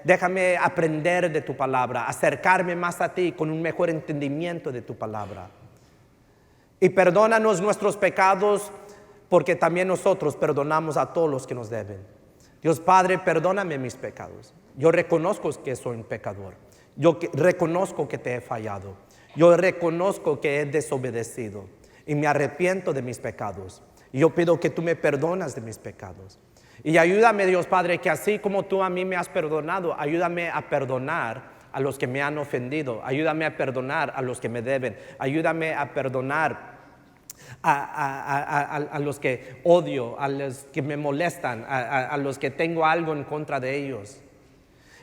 Déjame aprender de tu palabra, acercarme más a ti con un mejor entendimiento de tu palabra. Y perdónanos nuestros pecados, porque también nosotros perdonamos a todos los que nos deben. Dios Padre, perdóname mis pecados. Yo reconozco que soy un pecador. Yo reconozco que te he fallado. Yo reconozco que he desobedecido y me arrepiento de mis pecados. Y yo pido que tú me perdonas de mis pecados. Y ayúdame, Dios Padre, que así como tú a mí me has perdonado, ayúdame a perdonar a los que me han ofendido. Ayúdame a perdonar a los que me deben. Ayúdame a perdonar a los que odio, a los que me molestan, a los que tengo algo en contra de ellos.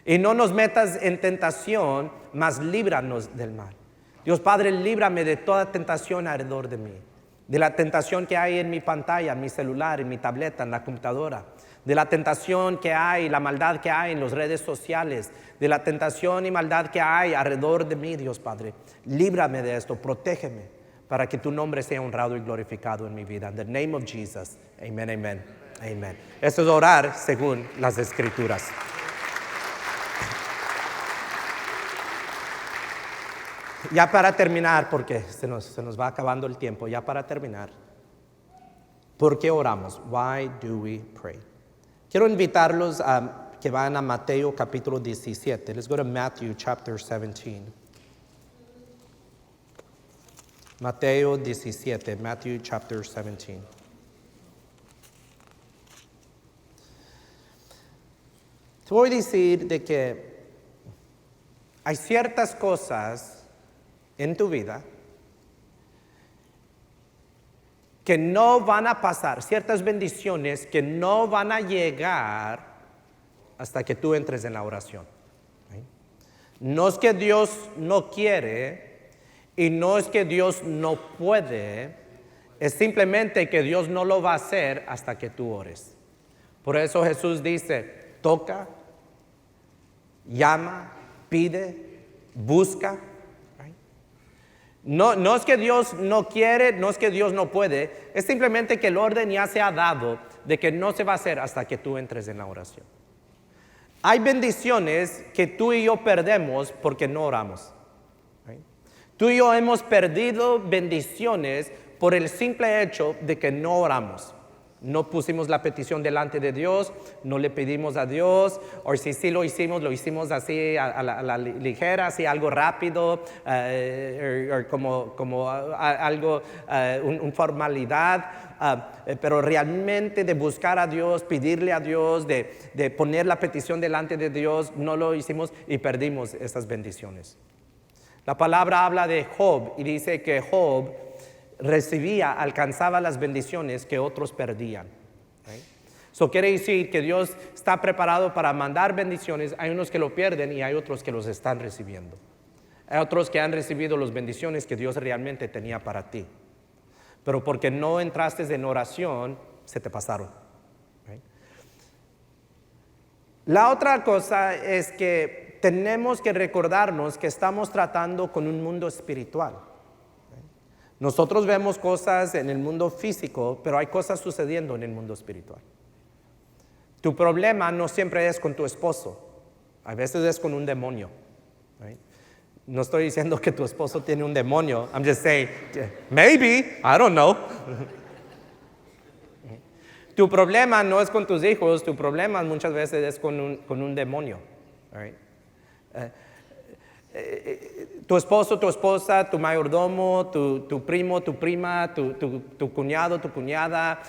Y no nos metas en tentación, mas líbranos del mal. Dios Padre, líbrame de toda tentación alrededor de mí. De la tentación que hay en mi pantalla, en mi celular, en mi tableta, en la computadora. de la tentación que hay, la maldad que hay en las redes sociales, de la tentación y maldad que hay alrededor de mí, Dios Padre. Líbrame de esto, protégeme, para que tu nombre sea honrado y glorificado en mi vida. In the name of Jesus, amen, amen, amen. Esto es orar según las Escrituras. Ya para terminar, porque se nos va acabando el tiempo, ya para terminar. ¿Por qué oramos? Why do we pray? Quiero invitarlos a que van a Mateo capítulo 17. Let's go to Matthew chapter 17. Mateo 17, Matthew chapter 17. Te voy a decir de que hay ciertas cosas en tu vida que no van a pasar, ciertas bendiciones que no van a llegar hasta que tú entres en la oración. ¿Sí? No es que Dios no quiere y no es que Dios no puede, es simplemente que Dios no lo va a hacer hasta que tú ores. Por eso Jesús dice, toca, llama, pide, busca. No es que Dios no quiere, no es que Dios no puede, es simplemente que el orden ya se ha dado de que no se va a hacer hasta que tú entres en la oración. Hay bendiciones que tú y yo perdemos porque no oramos. Tú y yo hemos perdido bendiciones por el simple hecho de que no oramos. No pusimos la petición delante de Dios, no le pedimos a Dios, o si sí lo hicimos así a la ligera, así algo rápido, como algo, una formalidad, pero realmente de buscar a Dios, pedirle a Dios, de poner la petición delante de Dios, no lo hicimos y perdimos esas bendiciones. La palabra habla de Job y dice que Job alcanzaba las bendiciones que otros perdían. Eso quiere decir que Dios está preparado para mandar bendiciones. Hay unos que lo pierden y hay otros que los están recibiendo. Hay otros que han recibido las bendiciones que Dios realmente tenía para ti. Pero porque no entraste en oración, se te pasaron. La otra cosa es que tenemos que recordarnos que estamos tratando con un mundo espiritual. Nosotros vemos cosas en el mundo físico, pero hay cosas sucediendo en el mundo espiritual. Tu problema no siempre es con tu esposo, a veces es con un demonio. Right? No estoy diciendo que tu esposo tiene un demonio. I'm just saying, maybe, I don't know. Tu problema no es con tus hijos, tu problema muchas veces es con un demonio. Right? Tu esposo, tu esposa, tu mayordomo, tu primo, tu prima, tu cuñado, tu cuñada,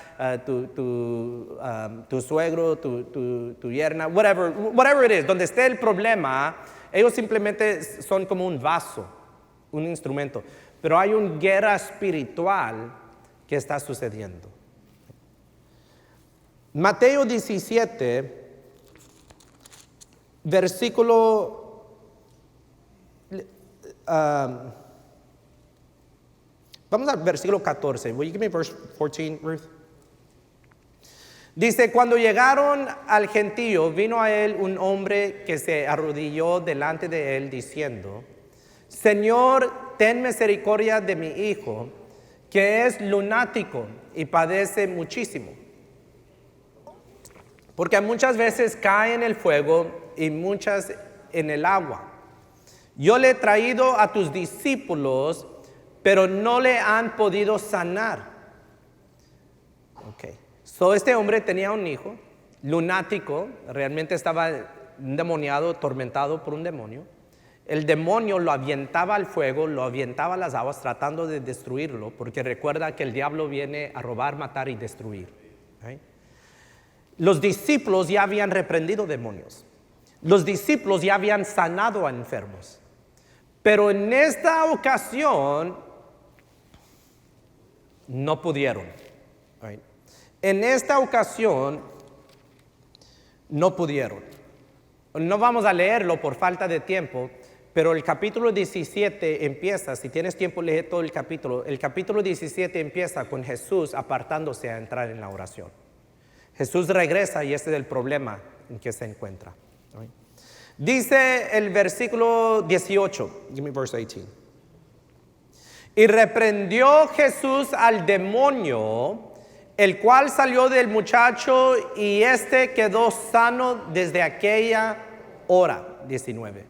tu suegro, tu yerna, whatever it is, donde esté el problema, ellos simplemente son como un vaso, un instrumento. Pero hay una guerra espiritual que está sucediendo. Mateo 17, versículo... vamos al versículo 14. Will you give me verse 14, Ruth? Dice, cuando llegaron al gentío, vino a él un hombre que se arrodilló delante de él, diciendo, Señor, ten misericordia de mi hijo, que es lunático y padece muchísimo. Porque muchas veces cae en el fuego y muchas en el agua. Yo le he traído a tus discípulos, pero no le han podido sanar. Okay. So este hombre tenía un hijo, lunático, realmente estaba endemoniado, atormentado por un demonio. El demonio lo avientaba al fuego, lo avientaba a las aguas tratando de destruirlo, porque recuerda que el diablo viene a robar, matar y destruir. ¿Okay? Los discípulos ya habían reprendido demonios. Los discípulos ya habían sanado a enfermos. Pero en esta ocasión no pudieron. Right? En esta ocasión no pudieron. No vamos a leerlo por falta de tiempo, pero el capítulo 17 empieza, si tienes tiempo lee todo el capítulo 17 empieza con Jesús apartándose a entrar en la oración. Jesús regresa y este es el problema en que se encuentra. Dice el versículo 18. Give me verse 18. Y reprendió Jesús al demonio, el cual salió del muchacho y éste quedó sano desde aquella hora. 19.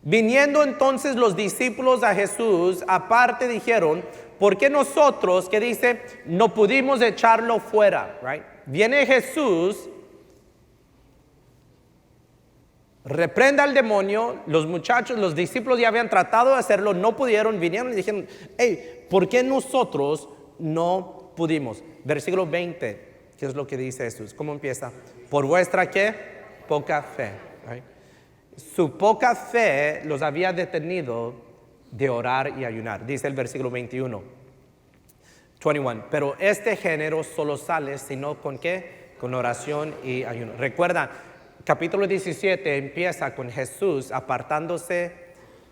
Viniendo entonces los discípulos a Jesús, aparte dijeron, ¿por qué nosotros, que dice, no pudimos echarlo fuera? Right? Viene Jesús, reprenda al demonio, los muchachos, los discípulos ya habían tratado de hacerlo, no pudieron, vinieron y dijeron, hey, ¿por qué nosotros no pudimos? Versículo 20, ¿qué es lo que dice Jesús? ¿Cómo empieza? Por vuestra, ¿qué? Poca fe. Right? Su poca fe los había detenido de orar y ayunar. Dice el versículo 21. Pero este género solo sale sino con ¿qué? Con oración y ayuno. Recuerda, capítulo 17 empieza con Jesús apartándose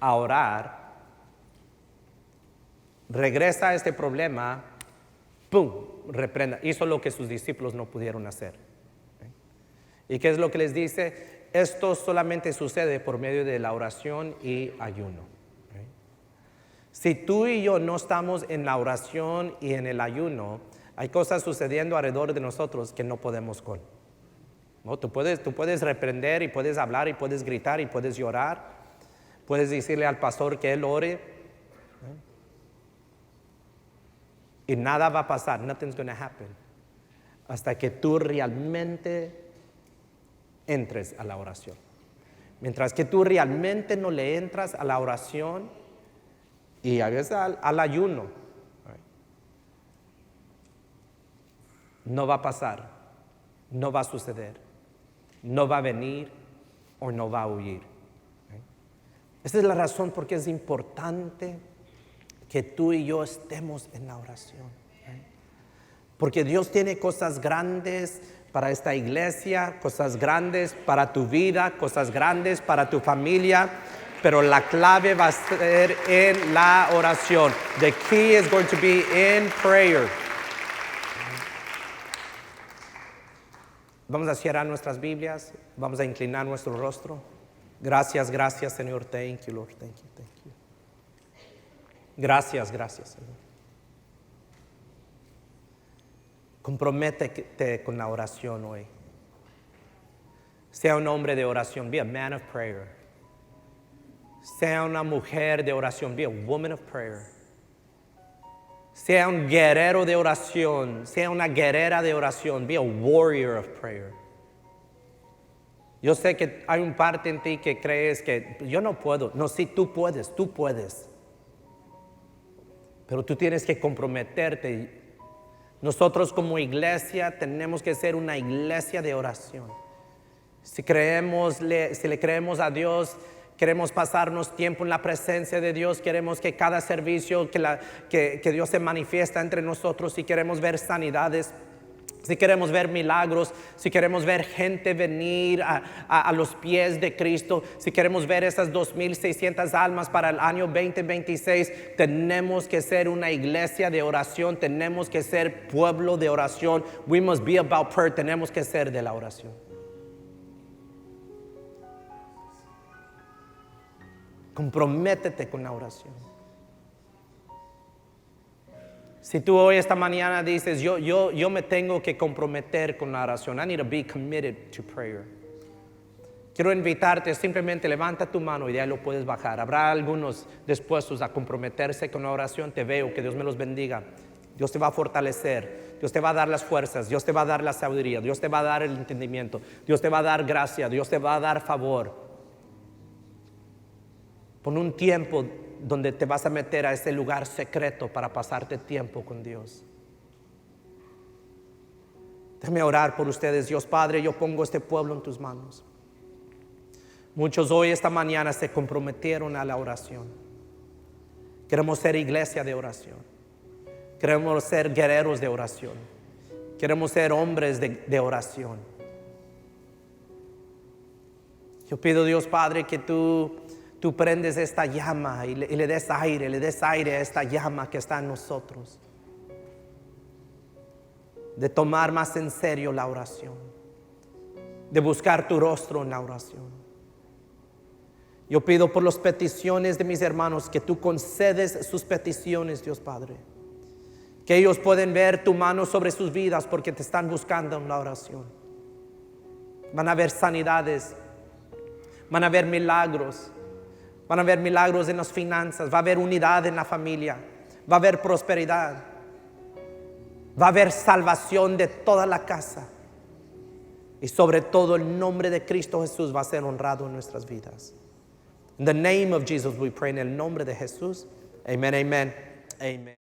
a orar. Regresa a este problema, ¡pum! Reprenda. Hizo lo que sus discípulos no pudieron hacer. ¿Y qué es lo que les dice? Esto solamente sucede por medio de la oración y ayuno. Si tú y yo no estamos en la oración y en el ayuno, hay cosas sucediendo alrededor de nosotros que no podemos con. ¿No? Tú puedes reprender y puedes hablar y puedes gritar y puedes llorar. Puedes decirle al pastor que él ore. Y nada va a pasar. Nothing's going to happen. Hasta que tú realmente entres a la oración. Mientras que tú realmente no le entras a la oración y a veces al ayuno, no va a pasar, no va a suceder, no va a venir o no va a huir. Esta es la razón por qué es importante que tú y yo estemos en la oración. Porque Dios tiene cosas grandes para esta iglesia, cosas grandes para tu vida, cosas grandes para tu familia, pero la clave va a ser en la oración. The key is going to be in prayer. Vamos a cerrar nuestras Biblias, vamos a inclinar nuestro rostro. Gracias, gracias, Señor. Thank you, Lord. Thank you, thank you. Gracias, gracias, Señor. Comprométete con la oración hoy. Sea un hombre de oración. Be a man of prayer. Sea una mujer de oración. Be a woman of prayer. Sea un guerrero de oración. Sea una guerrera de oración. Be a warrior of prayer. Yo sé que hay un parte en ti que crees que yo no puedo. No, sí, tú puedes, tú puedes. Pero tú tienes que comprometerte. Nosotros como iglesia tenemos que ser una iglesia de oración. Si le creemos a Dios, queremos pasarnos tiempo en la presencia de Dios, queremos que cada servicio, que Dios se manifiesta entre nosotros, si queremos ver sanidades, si queremos ver milagros, si queremos ver gente venir a los pies de Cristo, si queremos ver esas 2,600 almas para el año 2026, tenemos que ser una iglesia de oración, tenemos que ser pueblo de oración. We must be about prayer, tenemos que ser de la oración. Comprométete con la oración. Si tú hoy esta mañana dices, yo me tengo que comprometer con la oración. I need to be committed to prayer. Quiero invitarte, simplemente levanta tu mano y de ahí lo puedes bajar. Habrá algunos dispuestos a comprometerse con la oración. Te veo, que Dios me los bendiga. Dios te va a fortalecer. Dios te va a dar las fuerzas. Dios te va a dar la sabiduría. Dios te va a dar el entendimiento. Dios te va a dar gracia. Dios te va a dar favor. Pon un tiempo donde te vas a meter a ese lugar secreto para pasarte tiempo con Dios. Déjame orar por ustedes. Dios Padre, yo pongo este pueblo en tus manos. Muchos hoy esta mañana se comprometieron a la oración. Queremos ser iglesia de oración. Queremos ser guerreros de oración. Queremos ser hombres de oración. Yo pido, Dios Padre, que tú prendes esta llama y le des aire a esta llama que está en nosotros. de tomar más en serio la oración, de buscar tu rostro en la oración. Yo pido por las peticiones de mis hermanos que tú concedes sus peticiones, Dios Padre. Que ellos pueden ver tu mano sobre sus vidas porque te están buscando en la oración. Van a ver sanidades, van a ver milagros, van a ver milagros en las finanzas, va a haber unidad en la familia, va a haber prosperidad, va a haber salvación de toda la casa. Y sobre todo el nombre de Cristo Jesús va a ser honrado en nuestras vidas. In the name of Jesus we pray, en el nombre de Jesús. Amen, amen, amen.